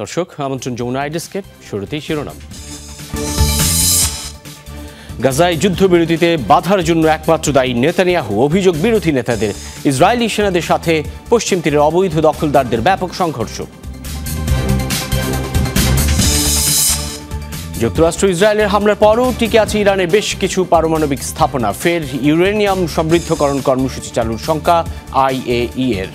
দর্শক, আমন্ত্রণ যমুনা আইডেস্কে। শুরুতেই শিরোনাম। গাজায় যুদ্ধবিরতিতে বাধার জন্য একমাত্র দায়ী নেতানিয়াহু। অভিযোগ বিরোধী নেতাদের। ইসরায়েলি সেনাদের সাথে পশ্চিম তীরের অবৈধ দখলদারদের ব্যাপক সংঘর্ষ। যুক্তরাষ্ট্র ইসরায়েলের হামলার পরও টিকে আছে ইরানের বেশ কিছু পারমাণবিক স্থাপনা। ফের ইউরেনিয়াম সমৃদ্ধকরণ কর্মসূচি চালুর শঙ্কা IAEA এর।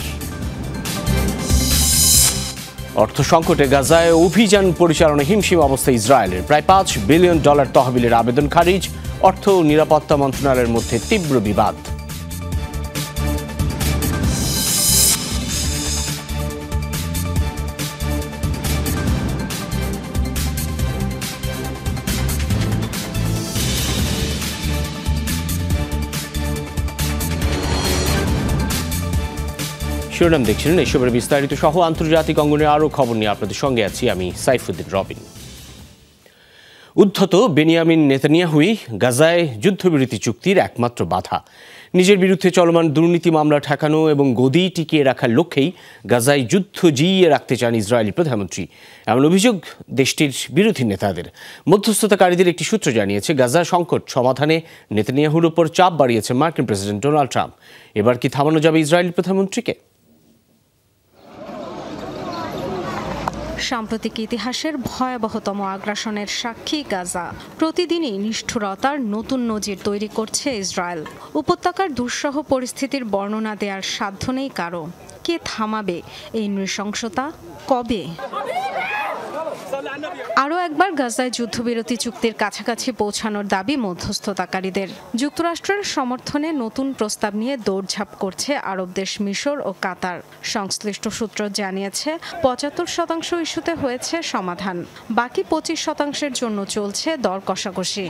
অর্থ সংকটে গাজায় অভিযান পরিচালনায় হিমশিম অবস্থা ইসরায়েলের। প্রায় $5 বিলিয়ন তহবিলের আবেদন খারিজ। অর্থ ও নিরাপত্তা মন্ত্রণালয়ের মধ্যে তীব্র বিবাদ। শিরোনাম দেখছিলেন। এসবের বিস্তারিত সহ আন্তর্জাতিক অঙ্গনের আরও খবর নিয়ে আপনাদের সঙ্গে আছি আমি সাইফুদ্দিন রবিন। উদ্ধত বেনিয়ামিন নেতানিয়াহুই গাজায় যুদ্ধবিরতি চুক্তির একমাত্র বাধা। নিজের বিরুদ্ধে চলমান দুর্নীতি মামলা ঠেকানো এবং গদি টিকিয়ে রাখার লক্ষ্যেই গাজায় যুদ্ধ জিইয়ে রাখতে চান ইসরায়েলি প্রধানমন্ত্রী, এমন অভিযোগ দেশটির বিরোধী নেতাদের। মধ্যস্থতাকারীদের একটি সূত্র জানিয়েছে, গাজা সংকট সমাধানে নেতানিয়াহুর উপর চাপ বাড়িয়েছে মার্কিন প্রেসিডেন্ট ডোনাল্ড ট্রাম্প। এবার কি থামানো যাবে ইসরায়েলি প্রধানমন্ত্রীকে? সাম্প্রতিক ইতিহাসের ভয়াবহতম আগ্রাসনের সাক্ষী গাজা। প্রতিদিনই নিষ্ঠুরতার নতুন নজির তৈরি করছে ইসরায়েল। উপত্যকার দুঃসহ পরিস্থিতির বর্ণনা দেওয়ার সাধ্য নেই কারো। কে থামাবে এই নৃশংসতা? কবে? আরও একবার গাজায় যুদ্ধবিরতি চুক্তির কাছাকাছি পৌঁছানোর দাবি মধ্যস্থতাকারীদের। যুক্তরাষ্ট্রের সমর্থনে নতুন প্রস্তাব নিয়ে দৌড়ঝাঁপ করছে আরব দেশ মিশর ও কাতার। সংশ্লিষ্ট সূত্র জানিয়েছে 75% ইস্যুতে হয়েছে সমাধান, বাকি 25%-এর জন্য চলছে দর কষাকষি।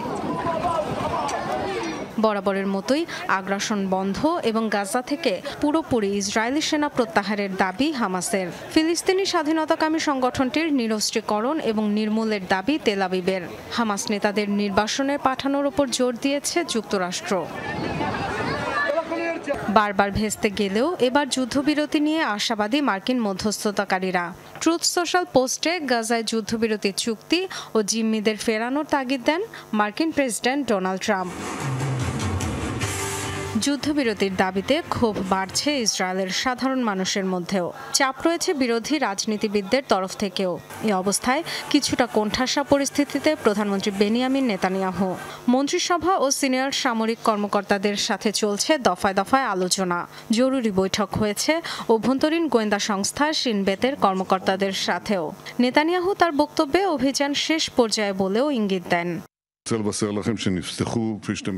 বরাবরের মতোই আগ্রাসন বন্ধ এবং গাজা থেকে পুরোপুরি ইসরায়েলি সেনা প্রত্যাহারের দাবি হামাসের। ফিলিস্তিনি স্বাধীনতাকামী সংগঠনটির নিরস্ত্রীকরণ এবং নির্মূলের দাবি তেল আবিবের। হামাস নেতাদের নির্বাসনে পাঠানোর উপর জোর দিয়েছে যুক্তরাষ্ট্র। বারবার ভেস্তে গেলেও এবার যুদ্ধবিরতি নিয়ে আশাবাদী মার্কিন মধ্যস্থতাকারীরা। ট্রুথ সোশ্যাল পোস্টে গাজায় যুদ্ধবিরতি চুক্তি ও জিম্মিদের ফেরানোর তাগিদ দেন মার্কিন প্রেসিডেন্ট ডোনাল্ড ট্রাম্প। যুদ্ধবিরতির দাবিতে ক্ষোভ বাড়ছে ইসরায়েলের সাধারণ মানুষের মধ্যেও। চাপ রয়েছে বিরোধী রাজনীতিবিদদের তরফ থেকেও। এই অবস্থায় কিছুটা কোণঠাসা পরিস্থিতিতে প্রধানমন্ত্রী বেনিয়ামিন নেতানিয়াহু। মন্ত্রিসভা ও সিনিয়র সামরিক কর্মকর্তাদের সাথে চলছে দফায় দফায় আলোচনা। জরুরি বৈঠক হয়েছে অভ্যন্তরীণ গোয়েন্দা সংস্থা শিন বেতের কর্মকর্তাদের সাথেও। নেতানিয়াহু তার বক্তব্যে অভিযান শেষ পর্যায়ে বলেও ইঙ্গিত দেন।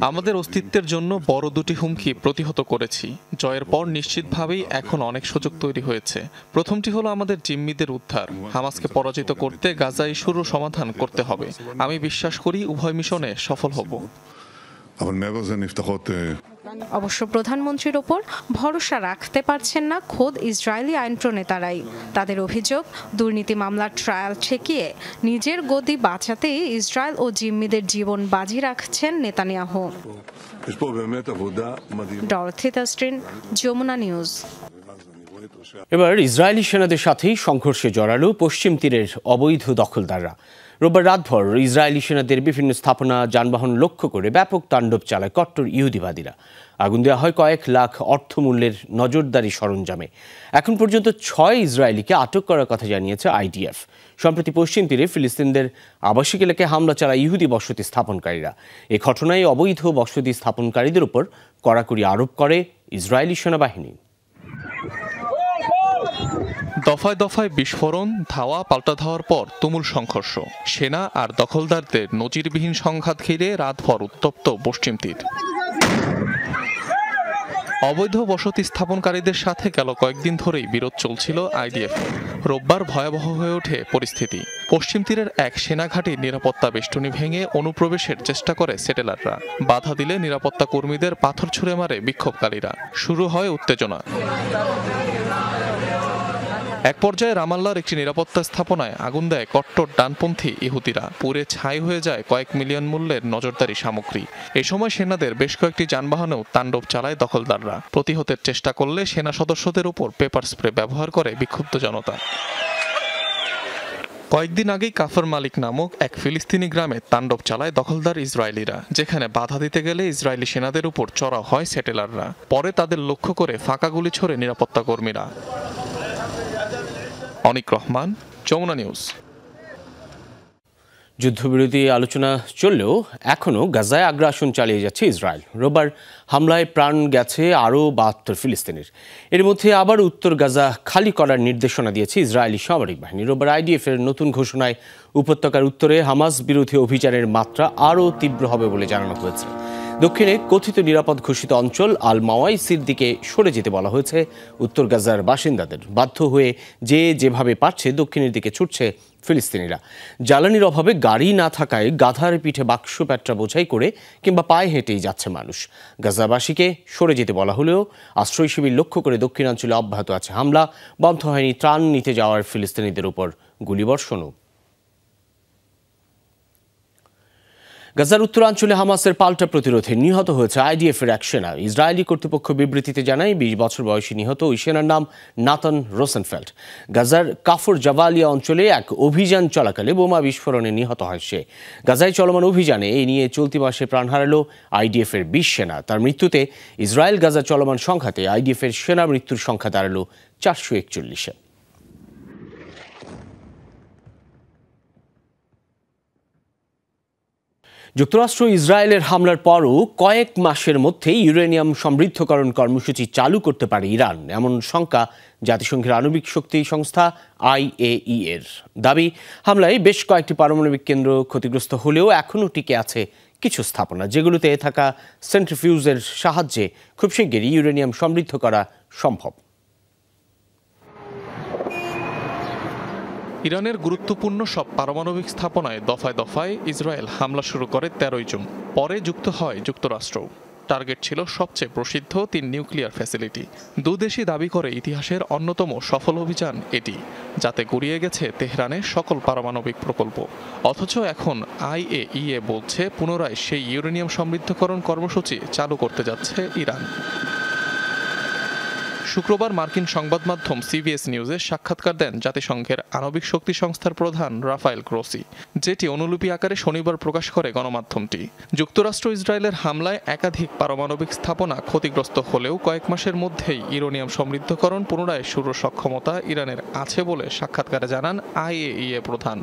আমাদের অস্তিত্বের জন্য বড় দুটি হুমকি প্রতিহত করেছি। জয়ের পর নিশ্চিতভাবেই এখন অনেক সুযোগ তৈরি হয়েছে। প্রথমটি হলো আমাদের জিম্মিদের উদ্ধার। হামাসকে পরাজিত করতে গাজা ইস্যুর সমাধান করতে হবে। আমি বিশ্বাস করি উভয় মিশনে সফল হব। অবশ্য প্রধানমন্ত্রীর ওপর ভরসা রাখতে পারছেন না খোদ ইসরায়েলি আইন প্রণেতারাই। তাদের অভিযোগ, দুর্নীতি মামলার ট্রায়াল ঠেকিয়ে নিজের গদি বাঁচাতেই ইসরায়েল ও জিম্মিদের জীবন বাজি রাখছেন নেতানিয়াহু। ডরথি তাস্ট্রিন, যমুনা নিউজ। এবার ইসরায়েলি সেনাদের সাথেই সংঘর্ষে জড়ালো পশ্চিম তীরের অবৈধ দখলদাররা। রোববার রাতভর ইসরায়েলি সেনাদের বিভিন্ন স্থাপনা, যানবাহন লক্ষ্য করে ব্যাপক তাণ্ডব চালায় কট্টর ইহুদিবাদীরা। আগুন দেওয়া হয় কয়েক লাখ অর্থমূল্যের নজরদারি সরঞ্জামে। এখন পর্যন্ত 6 ইসরায়েলিকে আটক করার কথা জানিয়েছে IDF। সম্প্রতি পশ্চিম তীরে ফিলিস্তিনদের আবাসিক এলাকায় হামলা চালায় ইহুদি বসতি স্থাপনকারীরা। এ ঘটনায় অবৈধ বসতি স্থাপনকারীদের উপর কড়াকড়ি আরোপ করে ইসরায়েলি সেনাবাহিনী। দফায় দফায় বিস্ফোরণ, ধাওয়া পাল্টা ধাওয়ার পর তুমুল সংঘর্ষ। সেনা আর দখলদারদের নজিরবিহীন সংঘাত ঘিরে রাতভর উত্তপ্ত পশ্চিম তীর। অবৈধ বসতি স্থাপনকারীদের সাথে গেল কয়েকদিন ধরেই বিরোধ চলছিল IDF। রোববার ভয়াবহ হয়ে ওঠে পরিস্থিতি। পশ্চিম তীরের এক সেনাঘাঁটির নিরাপত্তা বেষ্টনী ভেঙে অনুপ্রবেশের চেষ্টা করে সেটেলাররা। বাধা দিলে নিরাপত্তা কর্মীদের পাথর ছুঁড়ে মারে বিক্ষোভকারীরা। শুরু হয় উত্তেজনা। এক পর্যায়ে রামাল্লার একটি নিরাপত্তা স্থাপনায় আগুন দেয় কট্টর ডানপন্থী ইহুদিরা। পুড়ে ছাই হয়ে যায় কয়েক মিলিয়ন মূল্যের নজরদারি সামগ্রী। এ সময় সেনাদের বেশ কয়েকটি যানবাহনেও তাণ্ডব চালায় দখলদাররা। প্রতিহতের চেষ্টা করলে সেনা সদস্যদের উপর পেপার স্প্রে ব্যবহার করে বিক্ষুব্ধ জনতা। কয়েকদিন আগেই কাফর মালিক নামক এক ফিলিস্তিনি গ্রামে তাণ্ডব চালায় দখলদার ইসরায়েলিরা, যেখানে বাধা দিতে গেলে ইসরায়েলি সেনাদের উপর চড়াও হয় সেটেলাররা। পরে তাদের লক্ষ্য করে ফাঁকা গুলি ছোড়ে নিরাপত্তা কর্মীরা। অনিক রহমান, যমুনা নিউজ। যুদ্ধবিরতি আলোচনা চললেও এখনও গাজায় আগ্রাসন চালিয়ে যাচ্ছে ইসরায়েল। রোববার হামলায় প্রাণ গেছে আরও ৭২ ফিলিস্তিনির। এর মধ্যে আবার উত্তর গাজা খালি করার নির্দেশনা দিয়েছে ইসরায়েলি সামরিক বাহিনী। রোববার আইডিএফের নতুন ঘোষণায় উপত্যকার উত্তরে হামাস বিরোধী অভিযানের মাত্রা আরও তীব্র হবে বলে জানানো হয়েছে। দক্ষিণে কথিত নিরাপদ ঘোষিত অঞ্চল আল মাওয়াইসির দিকে সরে যেতে বলা হয়েছে উত্তর গাজার বাসিন্দাদের। বাধ্য হয়ে যে যেভাবে পারছে দক্ষিণের দিকে ছুটছে ফিলিস্তিনিরা। জ্বালানির অভাবে গাড়ি না থাকায় গাধার পিঠে বাক্স প্যাট্রা বোঝাই করে কিংবা পায়ে হেঁটেই যাচ্ছে মানুষ। গাজাবাসীকে সরে যেতে বলা হলেও আশ্রয় শিবির লক্ষ্য করে দক্ষিণাঞ্চলে অব্যাহত আছে হামলা। বন্ধ হয়নি ত্রাণ নিতে যাওয়ার ফিলিস্তিনিদের উপর গুলিবর্ষণও। গাজার উত্তরাঞ্চলে হামাসের পাল্টা প্রতিরোধে নিহত হয়েছে আইডিএফের এক সেনা। ইসরায়েলি কর্তৃপক্ষ বিবৃতিতে জানায় ২০ বছর বয়সী নিহত ওই সেনার নাম নাতান রোসেনফেল্ড। গাজার কাফর জাভালিয়া অঞ্চলে এক অভিযান চলাকালে বোমা বিস্ফোরণে নিহত হয় সে। গাজায় চলমান অভিযানে এই নিয়ে চলতি মাসে প্রাণ হারালো আইডিএফের ২০ সেনা। তার মৃত্যুতে ইসরায়েল গাজা চলমান সংঘাতে আইডিএফের সেনা মৃত্যুর সংখ্যা দাঁড়ালো ৪৪১-এ। যুক্তরাষ্ট্র ইসরায়েলের হামলার পরও কয়েক মাসের মধ্যেই ইউরেনিয়াম সমৃদ্ধকরণ কর্মসূচি চালু করতে পারে ইরান, এমন শঙ্কা জাতিসংঘের আণবিক শক্তি সংস্থা IAEA এর। দাবি, হামলায় বেশ কয়েকটি পারমাণবিক কেন্দ্র ক্ষতিগ্রস্ত হলেও এখনও টিকে আছে কিছু স্থাপনা, যেগুলোতে থাকা সেন্ট্রিফিউজের সাহায্যে খুব শিগগিরই ইউরেনিয়াম সমৃদ্ধ করা সম্ভব। ইরানের গুরুত্বপূর্ণ সব পারমাণবিক স্থাপনায় দফায় দফায় ইসরায়েল হামলা শুরু করে ১৩ জুন। পরে যুক্ত হয় যুক্তরাষ্ট্র। টার্গেট ছিল সবচেয়ে প্রসিদ্ধ ৩ নিউক্লিয়ার ফ্যাসিলিটি। দুদেশই দাবি করে ইতিহাসের অন্যতম সফল অভিযান এটি, যাতে গুড়িয়ে গেছে তেহরানের সকল পারমাণবিক প্রকল্প। অথচ এখন IAEA বলছে পুনরায় সেই ইউরেনিয়াম সমৃদ্ধকরণ কর্মসূচি চালু করতে যাচ্ছে ইরান। শুক্রবার মার্কিন সংবাদ মাধ্যম CBS নিউজে সাক্ষাৎকার দেন জাতিসংঘের আণবিক শক্তি সংস্থার প্রধান রাফায়েল গ্রোসি, যেটি অনুলিপি আকারে শনিবার প্রকাশ করে গণমাধ্যমটি। যুক্তরাষ্ট্র ইসরায়েলের হামলায় একাধিক পারমাণবিক স্থাপনা ক্ষতিগ্রস্ত হলেও কয়েক মাসের মধ্যেই ইউরেনিয়াম সমৃদ্ধকরণ পুনরায় শুরুর সক্ষমতা ইরানের আছে বলে সাক্ষাৎকারে জানান IAEA প্রধান।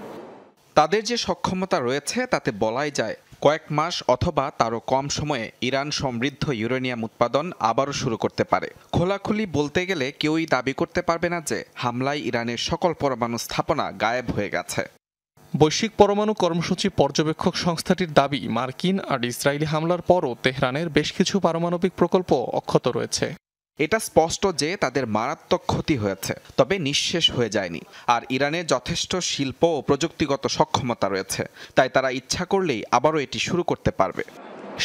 তাদের যে সক্ষমতা রয়েছে তাতে বলাই যায় কয়েক মাস অথবা তারও কম সময়ে ইরান সমৃদ্ধ ইউরেনিয়াম উৎপাদন আবারও শুরু করতে পারে। খোলাখুলি বলতে গেলে কেউই দাবি করতে পারবে না যে হামলায় ইরানের সকল পরমাণু স্থাপনা গায়েব হয়ে গেছে। বৈশ্বিক পরমাণু কর্মসূচি পর্যবেক্ষক সংস্থাটির দাবি, মার্কিন আর ইসরায়েলি হামলার পরও তেহরানের বেশ কিছু পারমাণবিক প্রকল্প অক্ষত রয়েছে। এটা স্পষ্ট যে তাদের মারাত্মক ক্ষতি হয়েছে, তবে নিঃশেষ হয়ে যায়নি। আর ইরানের যথেষ্ট শিল্প ও প্রযুক্তিগত সক্ষমতা রয়েছে, তাই তারা ইচ্ছা করলেই আবারও এটি শুরু করতে পারবে।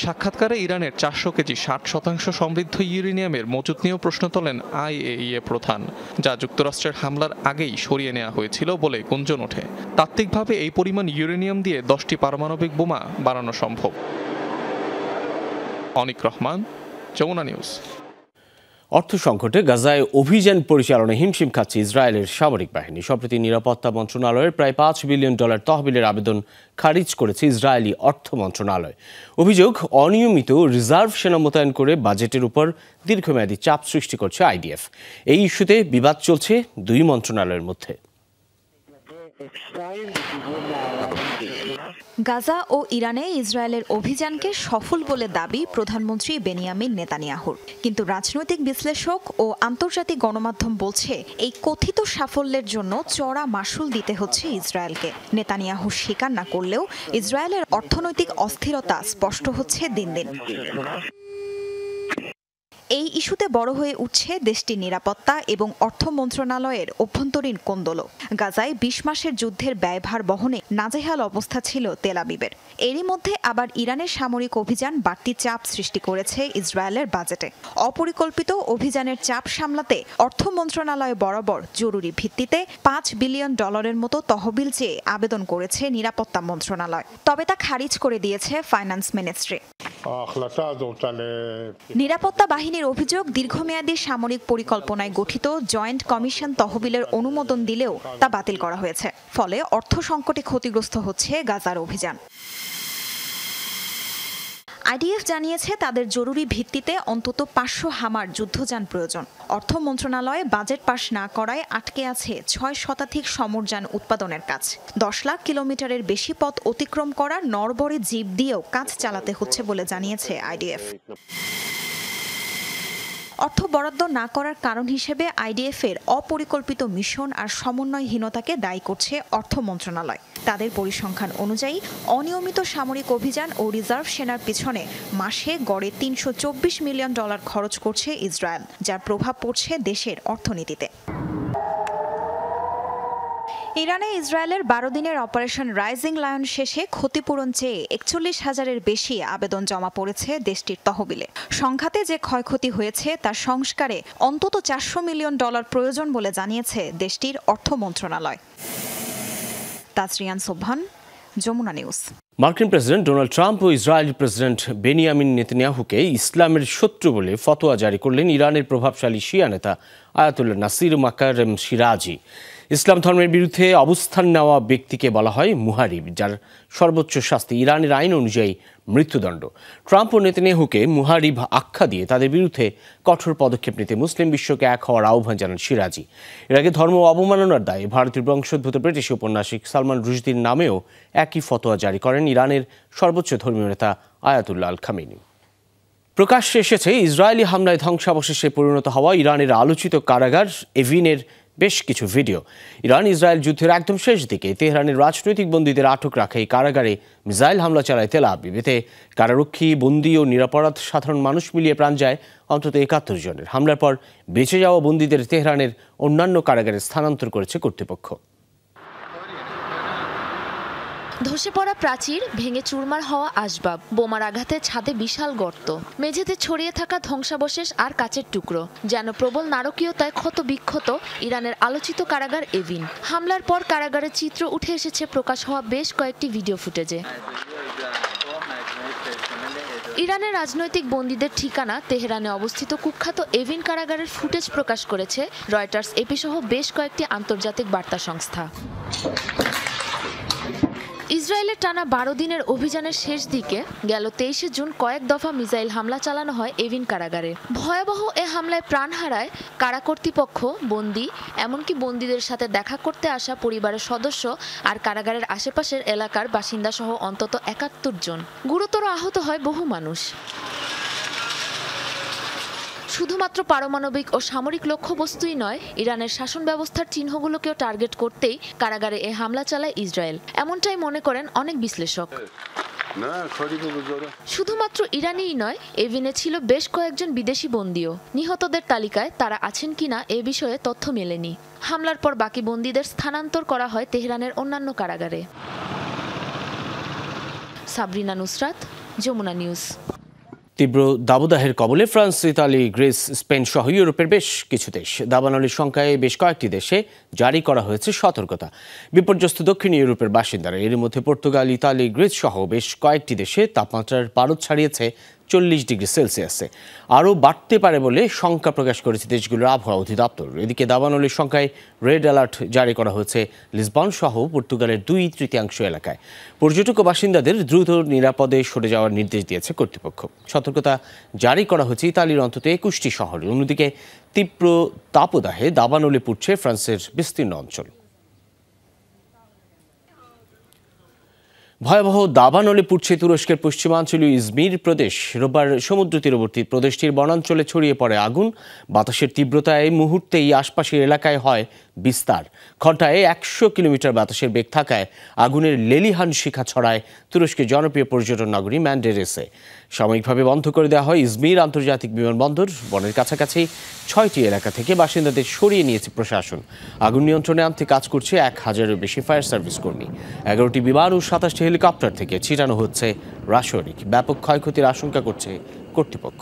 সাক্ষাৎকারে ইরানের ৪০০ কেজি ৬০% সমৃদ্ধ ইউরেনিয়ামের মজুত নিয়েও প্রশ্ন তোলেন IAEA প্রধান, যা যুক্তরাষ্ট্রের হামলার আগেই সরিয়ে নেওয়া হয়েছিল বলে গুঞ্জন ওঠে। তাত্ত্বিকভাবে এই পরিমাণ ইউরেনিয়াম দিয়ে 10টি পারমাণবিক বোমা বানানো সম্ভব। অনিক রহমান, যমুনা নিউজ। অর্থ সংকটে গাজায় অভিযান পরিচালনায় হিমশিম খাচ্ছে ইসরায়েলের সামরিক বাহিনী। সম্প্রতি নিরাপত্তা মন্ত্রণালয়ের প্রায় $5 বিলিয়ন তহবিলের আবেদন খারিজ করেছে ইসরায়েলি অর্থ মন্ত্রণালয়। অভিযোগ, অনিয়মিত রিজার্ভ সেনা মোতায়েন করে বাজেটের উপর দীর্ঘমেয়াদী চাপ সৃষ্টি করছে IDF। এই ইস্যুতে বিবাদ চলছে দুই মন্ত্রণালয়ের মধ্যে। গাজা ও ইরানে ইসরায়েলের অভিযানকে সফল বলে দাবি প্রধানমন্ত্রী বেনিয়ামিন নেতানিয়াহুর। কিন্তু রাজনৈতিক বিশ্লেষক ও আন্তর্জাতিক গণমাধ্যম বলছে এই কথিত সাফল্যের জন্য চড়া মাশুল দিতে হচ্ছে ইসরায়েলকে। নেতানিয়াহু স্বীকার না করলেও ইসরায়েলের অর্থনৈতিক অস্থিরতা স্পষ্ট হচ্ছে দিন দিন। এই ইস্যুতে বড় হয়ে উঠছে দেশটির নিরাপত্তা এবং অর্থ মন্ত্রণালয়ের অভ্যন্তরীণ কোন্দল। গাজায় ২০ মাসের যুদ্ধের ব্যয়ভার বহনে নাজেহাল অবস্থা ছিল তেল আবিবের। এরই মধ্যে আবার ইরানের সামরিক অভিযান বাড়তি চাপ সৃষ্টি করেছে ইসরায়েলের বাজেটে। অপরিকল্পিত অভিযানের চাপ সামলাতে অর্থ মন্ত্রণালয় বরাবর জরুরি ভিত্তিতে $5 বিলিয়ন মতো তহবিল চেয়ে আবেদন করেছে নিরাপত্তা মন্ত্রণালয়। তবে তা খারিজ করে দিয়েছে ফাইন্যান্স মিনিস্ট্রি। নিরাপত্তা বাহিনীর অভিযোগ, দীর্ঘমেয়াদী সামরিক পরিকল্পনায় গঠিত জয়েন্ট কমিশন তহবিলের অনুমোদন দিলেও তা বাতিল করা হয়েছে। ফলে অর্থ সংকটে ক্ষতিগ্রস্ত হচ্ছে গাজার অভিযান। আইডিএফ জানিয়েছে তাদের জরুরি ভিত্তিতে অন্তত 500 হামার যুদ্ধযান প্রয়োজন। অর্থ মন্ত্রণালয়ে বাজেট পাস না করায় আটকে আছে 6 শতাধিক সমরযান উৎপাদনের কাজ। 10 লাখ কিলোমিটারের বেশি পথ অতিক্রম করা নরবরে জিপ দিয়েও কাজ চালাতে হচ্ছে বলে জানিয়েছে আইডিএফ। অর্থ বরাদ্দ না করার কারণ হিসেবে আইডিএফের অপরিকল্পিত মিশন আর সমন্বয়হীনতাকে দায়ী করছে অর্থ মন্ত্রণালয়। তাদের পরিসংখ্যান অনুযায়ী অনিয়মিত সামরিক অভিযান ও রিজার্ভ সেনার পিছনে মাসে গড়ে $324 মিলিয়ন খরচ করছে ইসরায়েল, যার প্রভাব পড়ছে দেশের অর্থনীতিতে। ইরানে ইসরায়েলের 12 দিনের অপারেশন রাইজিং লায়ন শেষে ক্ষতিপূরণ চেয়ে 41,000-এর বেশি আবেদন জমা পড়েছে দেশটির তহবিলে। সংঘাতে যে ক্ষয়ক্ষতি হয়েছে তার সংস্কারে অন্তত $400 মিলিয়ন প্রয়োজন বলে জানিয়েছে দেশটির অর্থ মন্ত্রণালয়। তাসরিয়ান সোবহান, যমুনা নিউজ। মার্কিন প্রেসিডেন্ট ডোনাল্ড ট্রাম্প ও ইসরায়েলি প্রেসিডেন্ট বেনিয়ামিন নেতানিয়াহুকে ইসলামের শত্রু বলে ফতোয়া জারি করলেন ইরানের প্রভাবশালী শিয়া নেতা আয়াতুল্লাহ নাসির মাকারম শিরাজি। ইসলাম ধর্মের বিরুদ্ধে অবস্থান নেওয়া ব্যক্তিকে বলা হয় মুহারিব, যার সর্বোচ্চ শাস্তি ইরানের আইন অনুযায়ী মৃত্যুদণ্ড। ট্রাম্প ও নেতানিয়াহুকে মুহারিব আখ্যা দিয়ে তাদের বিরুদ্ধে কঠোর পদক্ষেপ নিতে মুসলিম বিশ্বকে এক হওয়ার আহ্বান জানান শিরাজি। এর আগে ধর্ম অবমাননার দায়ে ভারতীয় বংশোদ্ভূত ব্রিটিশ ঔপন্যাসিক সালমান রুশদির নামেও একই ফতোয়া জারি করেন ইরানের সর্বোচ্চ ধর্মীয় নেতা আয়াতুল্লাহ আল খামেনি। প্রকাশ্যে এসেছে ইসরায়েলি হামলায় ধ্বংসাবশেষে পরিণত হওয়া ইরানের আলোচিত কারাগার এভিনের বেশ কিছু ভিডিও। ইরান ইসরায়েল যুদ্ধের একদম শেষ দিকে তেহরানের রাজনৈতিক বন্দীদের আটক রাখা এই কারাগারে মিসাইল হামলা চালায় তেল আবিব। এতে কারারক্ষী, বন্দী ও নিরাপরাধ সাধারণ মানুষ মিলিয়ে প্রাণ যায় অন্তত 71 জনের। হামলার পর বেঁচে যাওয়া বন্দীদের তেহরানের অন্যান্য কারাগারে স্থানান্তর করেছে কর্তৃপক্ষ। ধসে পড়া প্রাচীর, ভেঙে চুরমার হওয়া আসবাব, বোমার আঘাতে ছাদে বিশাল গর্ত, মেঝেতে ছড়িয়ে থাকা ধ্বংসাবশেষ আর কাচের টুকরো, যেন প্রবল নারকীয়তায় ক্ষত বিক্ষত ইরানের আলোচিত কারাগার এভিন। হামলার পর কারাগারের চিত্র উঠে এসেছে প্রকাশ হওয়া বেশ কয়েকটি ভিডিও ফুটেজে। ইরানের রাজনৈতিক বন্দীদের ঠিকানা তেহরানে অবস্থিত কুখ্যাত এভিন কারাগারের ফুটেজ প্রকাশ করেছে রয়টার্স, এপি সহ বেশ কয়েকটি আন্তর্জাতিক বার্তা সংস্থা। ইসরায়েলের টানা 12 দিনের অভিযানের শেষ দিকে গেল 23 জুন কয়েক দফা মিসাইল হামলা চালানো হয় এভিন কারাগারে। ভয়াবহ এ হামলায় প্রাণ হারায় কারা কর্তৃপক্ষ, বন্দী, এমনকি বন্দীদের সাথে দেখা করতে আসা পরিবারের সদস্য আর কারাগারের আশেপাশের এলাকার বাসিন্দা সহ অন্তত 71 জন। গুরুতর আহত হয় বহু মানুষ। শুধুমাত্র পারমাণবিক ও সামরিক লক্ষ্যবস্তুই নয়, ইরানের শাসন ব্যবস্থার চিহ্নগুলোকেও টার্গেট করতেই কারাগারে এ হামলা চালায় ইসরায়েল, এমনটাই মনে করেন অনেক বিশ্লেষক। শুধুমাত্র ইরানিই নয়, এভিনে ছিল বেশ কয়েকজন বিদেশি বন্দীও। নিহতদের তালিকায় তারা আছেন কিনা এ বিষয়ে তথ্য মেলেনি। হামলার পর বাকি বন্দীদের স্থানান্তর করা হয় তেহরানের অন্যান্য কারাগারে। সাবরিনা নুসরাত, যমুনা নিউজ। তীব্র দাবদাহের কবলে ফ্রান্স, ইতালি, গ্রিস, স্পেন সহ ইউরোপের বেশ কিছু দেশ। দাবানলের সংখ্যায় বেশ কয়েকটি দেশে জারি করা হয়েছে সতর্কতা। বিপর্যস্ত দক্ষিণ ইউরোপের বাসিন্দারা, এর মধ্যে পর্তুগাল, ইতালি, গ্রিস সহ বেশ কয়েকটি দেশে তাপমাত্রার পারদ ছাড়িয়েছে 40 ডিগ্রি সেলসিয়াসে। আরও বাড়তে পারে বলে শঙ্কা প্রকাশ করেছে দেশগুলোর আবহাওয়া অধিদপ্তর। এদিকে দাবানলের সংখ্যায় রেড অ্যালার্ট জারি করা হয়েছে লিসবন সহ পর্তুগালের 2/3 এলাকায়। পর্যটক ও বাসিন্দাদের দ্রুত নিরাপদে সরে যাওয়ার নির্দেশ দিয়েছে কর্তৃপক্ষ। সতর্কতা জারি করা হয়েছে ইতালির অন্তত 21টি শহরে। অন্যদিকে তীব্র তাপদাহে দাবানলে পুড়ছে ফ্রান্সের বিস্তীর্ণ অঞ্চল। ভয়াবহ দাবানলে পুড়ছে তুরস্কের পশ্চিমাঞ্চলীয় ইজমির প্রদেশ। রোববার সমুদ্র তীরবর্তী প্রদেশটির বনাঞ্চলে ছড়িয়ে পড়ে আগুন। বাতাসের তীব্রতায় মুহূর্তেই আশপাশের এলাকায় হয় বিস্তার। ঘণ্টায় 100 কিলোমিটার বাতাসের বেগ থাকায় আগুনের লেলিহান শিখা ছড়ায় তুরস্কের জনপ্রিয় পর্যটন নগরী ম্যান্ডেরেসে। সাময়িকভাবে বন্ধ করে দেওয়া হয় ইজমির আন্তর্জাতিক বিমানবন্দর। বনের কাছাকাছি 6টি এলাকা থেকে বাসিন্দাদের সরিয়ে নিয়েছে প্রশাসন। আগুন নিয়ন্ত্রণে আনতে কাজ করছে 1000-এর বেশি ফায়ার সার্ভিস কর্মী। 11টি বিমান ও 27টি হেলিকপ্টার থেকে ছিটানো হচ্ছে রাসায়নিক। ব্যাপক ক্ষয়ক্ষতির আশঙ্কা করছে কর্তৃপক্ষ।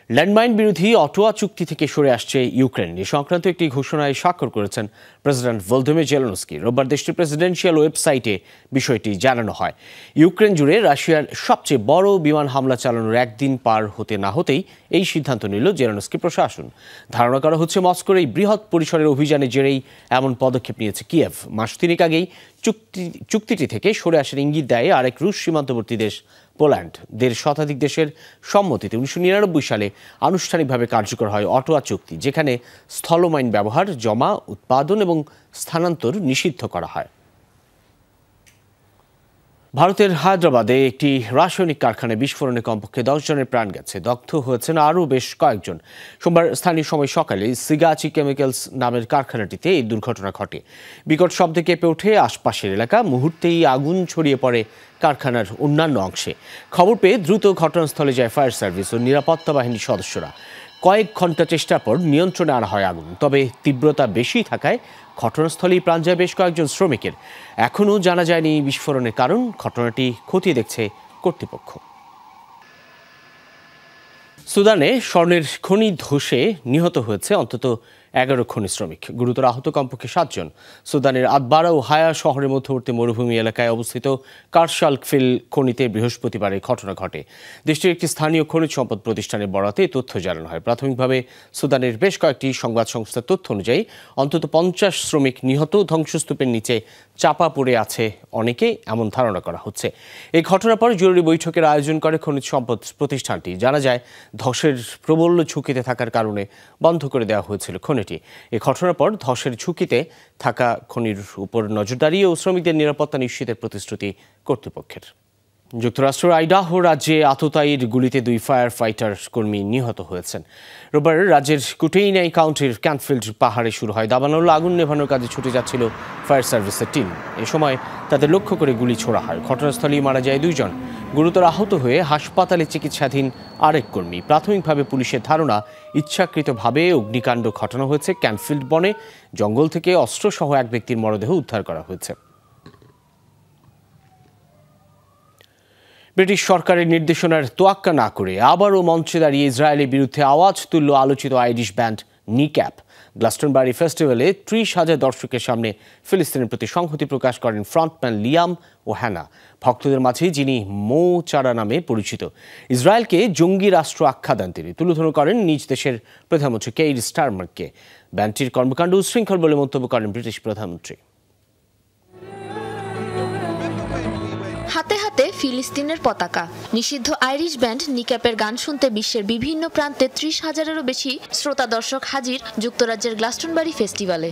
ল্যান্ডমাইন বিরোধী অটোয়া চুক্তি থেকে সরে আসছে ইউক্রেন এ সংক্রান্ত একটি ঘোষণায় স্বাক্ষর করেছেন প্রেসিডেন্ট ভলোদিমির জেলেনস্কি। রোববার দেশটির প্রেসিডেন্সিয়াল ওয়েবসাইটে বিষয়টি জানানো হয়। ইউক্রেন জুড়ে রাশিয়ার সবচেয়ে বড় বিমান হামলা চালানোর একদিন পার হতে না হতেই এই সিদ্ধান্ত নিল জেলেনস্কি প্রশাসন। ধারণা করা হচ্ছে মস্কোর এই বৃহৎ পরিসরের অভিযানের জেরেই এমন পদক্ষেপ নিয়েছে কিয়েভ। মাস তিনেক আগেই চুক্তিটি থেকে সরে আসার ইঙ্গিত দেয় আরেক রুশ সীমান্তবর্তী দেশ পোল্যান্ড। 1.5 শতাধিক দেশের সম্মতিতে 1999 সালে আনুষ্ঠানিকভাবে কার্যকর হয় অটোয়া চুক্তি, যেখানে স্থলমাইন ব্যবহার, জমা, উৎপাদন এবং স্থানান্তর নিষিদ্ধ করা হয়। ভারতের হায়দ্রাবাদে একটি রাসায়নিক কারখানায় বিস্ফোরণে কমপক্ষে 10 জনের প্রাণ গেছে, দগ্ধ হয়েছেন আরও বেশ কয়েকজন। সোমবার স্থানীয় সময় সকালে সিগাচি কেমিক্যালস নামের কারখানাটিতে এই দুর্ঘটনা ঘটে। বিকট শব্দে কেঁপে ওঠে আশপাশের এলাকা। মুহূর্তেই আগুন ছড়িয়ে পড়ে কারখানার অন্যান্য অংশে। খবর পেয়ে দ্রুত ঘটনাস্থলে যায় ফায়ার সার্ভিস ও নিরাপত্তা বাহিনীর সদস্যরা। কয়েক ঘন্টা চেষ্টার পর নিয়ন্ত্রণে আনা হয় আগুন, তবে তীব্রতা বেশি থাকায় ঘটনাস্থলেই প্রাণ যায় বেশ কয়েকজন শ্রমিকের। এখনও জানা যায়নি বিস্ফোরণের কারণ। ঘটনাটি খতিয়ে দেখছে কর্তৃপক্ষ। সুদানে স্বর্ণের খনি ধসে নিহত হয়েছে অন্তত 11 খনি শ্রমিক, গুরুতর আহত কমপক্ষে 7 জন। সুদানের আদবারা ও হায়া শহরের মধ্যবর্তী মরুভূমি এলাকায় অবস্থিত কারশালকফিল খনিতে বৃহস্পতিবার এই ঘটনা ঘটে। দেশটির একটি স্থানীয় খনিজ সম্পদ প্রতিষ্ঠানের বরাতে এই তথ্য জানানো হয়। প্রাথমিকভাবে সুদানের বেশ কয়েকটি সংবাদ সংস্থার তথ্য অনুযায়ী অন্তত 50 শ্রমিক নিহত। ধ্বংসস্তূপের নিচে চাপা পড়ে আছে অনেকে, এমন ধারণা করা হচ্ছে। এই ঘটনার পর জরুরি বৈঠকের আয়োজন করে খনিজ সম্পদ প্রতিষ্ঠানটি। জানা যায় ধসের প্রবল ঝুঁকিতে থাকার কারণে বন্ধ করে দেওয়া হয়েছিল খনিটি। এই ঘটনার পর ধসের ঝুঁকিতে থাকা খনির উপর নজরদারি ও শ্রমিকদের নিরাপত্তা নিশ্চিতের প্রতিশ্রুতি কর্তৃপক্ষের। যুক্তরাষ্ট্রের আইডাহো রাজ্যে আততায়ীর গুলিতে 2 ফায়ার ফাইটার কর্মী নিহত হয়েছেন। রোববার রাজ্যের কুটেইনাই কাউন্টির ক্যানফিল্ড পাহাড়ে শুরু হয় দাবানল। আগুন নেভানোর কাজে ছুটে যাচ্ছিল ফায়ার সার্ভিসের টিম। এ সময় তাদের লক্ষ্য করে গুলি ছোড়া হয়। ঘটনাস্থলেই মারা যায় 2 জন। গুরুতর আহত হয়ে হাসপাতালে চিকিৎসাধীন আরেক কর্মী। প্রাথমিকভাবে পুলিশের ধারণা ইচ্ছাকৃতভাবে অগ্নিকাণ্ড ঘটানো হয়েছে। ক্যানফিল্ড বনে জঙ্গল থেকে অস্ত্রসহ এক ব্যক্তির মরদেহ উদ্ধার করা হয়েছে। ব্রিটিশ সরকারের নির্দেশনার তোয়াক্কা না করে আবারও মঞ্চে দাঁড়িয়ে ইসরায়েলের বিরুদ্ধে আওয়াজ তুলল আলোচিত আইরিশ ব্যান্ড নিক্যাপ। গ্লাস্টনবারি ফেস্টিভ্যালে 30,000 দর্শকের সামনে ফিলিস্তিনের প্রতি সংহতি প্রকাশ করেন ফ্রন্টম্যান লিয়াম ও হ্যানা। ভক্তদের মাঝে যিনি মো চারা নামে পরিচিত। ইসরায়েলকে জঙ্গি রাষ্ট্র আখ্যা দেন তিনি। তুলোধনা করেন নিজ দেশের প্রধানমন্ত্রী কেইর স্টারমারকে। ব্যান্ডটির কর্মকাণ্ড উচ্ছৃঙ্খল বলে মন্তব্য করেন ব্রিটিশ প্রধানমন্ত্রী। হাতে হাতে ফিলিস্তিনের পতাকা। নিষিদ্ধ আইরিশ ব্যান্ড নিক্যাপের গান শুনতে বিশ্বের বিভিন্ন প্রান্তে 30,000-এরও বেশি শ্রোতা দর্শক হাজির যুক্তরাজ্যের গ্লাস্টনবারি ফেস্টিভ্যালে।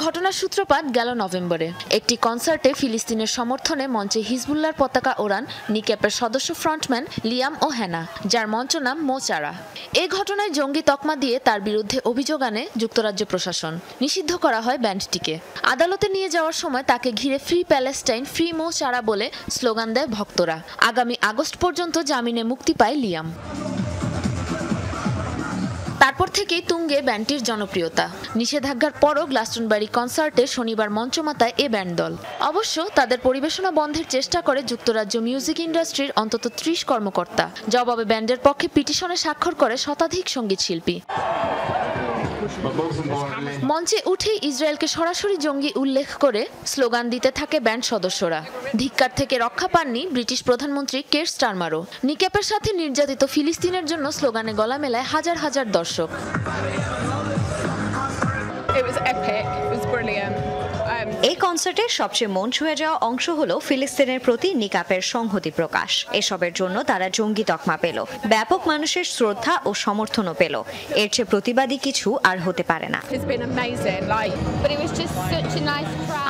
ঘটনার সূত্রপাত গেল নভেম্বরে। একটি কনসার্টে ফিলিস্তিনের সমর্থনে মঞ্চে হিজবুল্লাহর পতাকা ওড়ান নিক্যাপের সদস্য ফ্রন্টম্যান লিয়াম ও হ্যানা, যার মঞ্চ নাম মো চারা। এই ঘটনায় জঙ্গি তকমা দিয়ে তার বিরুদ্ধে অভিযোগ আনে যুক্তরাজ্য প্রশাসন। নিষিদ্ধ করা হয় ব্যান্ডটিকে। আদালতে নিয়ে যাওয়ার সময় তাকে ঘিরে ফ্রি প্যালেস্টাইন, ফ্রি মো চারা বলে স্লোগান দেয় ভক্তরা। আগামী আগস্ট পর্যন্ত জামিনে মুক্তি পায় লিয়াম। তারপর থেকেই তুঙ্গে ব্যান্ডটির জনপ্রিয়তা। নিষেধাজ্ঞার পরও গ্লাস্টনবারি কনসার্টে শনিবার মঞ্চমাতায় এ ব্যান্ড দল। অবশ্য তাদের পরিবেশনা বন্ধের চেষ্টা করে যুক্তরাজ্য মিউজিক ইন্ডাস্ট্রির অন্তত 30 কর্মকর্তা। জবাবে ব্যান্ডের পক্ষে পিটিশনে স্বাক্ষর করে শতাধিক সঙ্গীত শিল্পী। মঞ্চে উঠেই ইসরায়েলকে সরাসরি জঙ্গি উল্লেখ করে স্লোগান দিতে থাকে ব্যান্ড সদস্যরা। ধিক্কার থেকে রক্ষা পাননি ব্রিটিশ প্রধানমন্ত্রী কের স্টারমারও। নিক্যাপের সাথে নির্যাতিত ফিলিস্তিনের জন্য স্লোগানে গলা মেলায় হাজার হাজার দর্শক। এই কনসার্টের সবচেয়ে মন ছুঁয়ে যাওয়া অংশ হলো ফিলিস্তিনের প্রতি নিকাপের সংহতি প্রকাশ। এসবের জন্য তারা জঙ্গি তকমা পেল, ব্যাপক মানুষের শ্রদ্ধা ও সমর্থনও পেল। এর চেয়ে প্রতিবাদী কিছু আর হতে পারে না।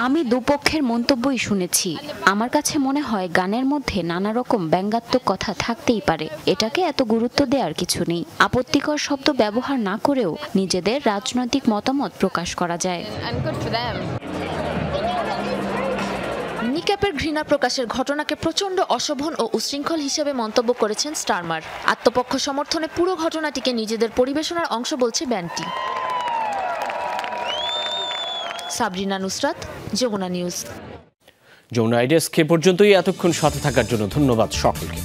আমি দুপক্ষের মন্তব্যই শুনেছি। আমার কাছে মনে হয় গানের মধ্যে নানা রকম ব্যঙ্গাত্মক কথা থাকতেই পারে। এটাকে এত গুরুত্ব দেওয়ার কিছু নেই। আপত্তিকর শব্দ ব্যবহার না করেও নিজেদের রাজনৈতিক মতামত প্রকাশ করা যায়। নিক্যাপের ঘৃণা প্রকাশের ঘটনাকে প্রচণ্ড অশোভন ও উচ্ছৃঙ্খল হিসেবে মন্তব্য করেছেন স্টারমার। আত্মপক্ষ সমর্থনে পুরো ঘটনাটিকে নিজেদের পরিবেশনার অংশ বলছে ব্যান্ডটি। সাবরিনা নুসরাত, যমুনা নিউজ। যমুনা আইডিয়াস পর্যন্তই এতক্ষণ সাথে থাকার জন্য ধন্যবাদ সকলকে।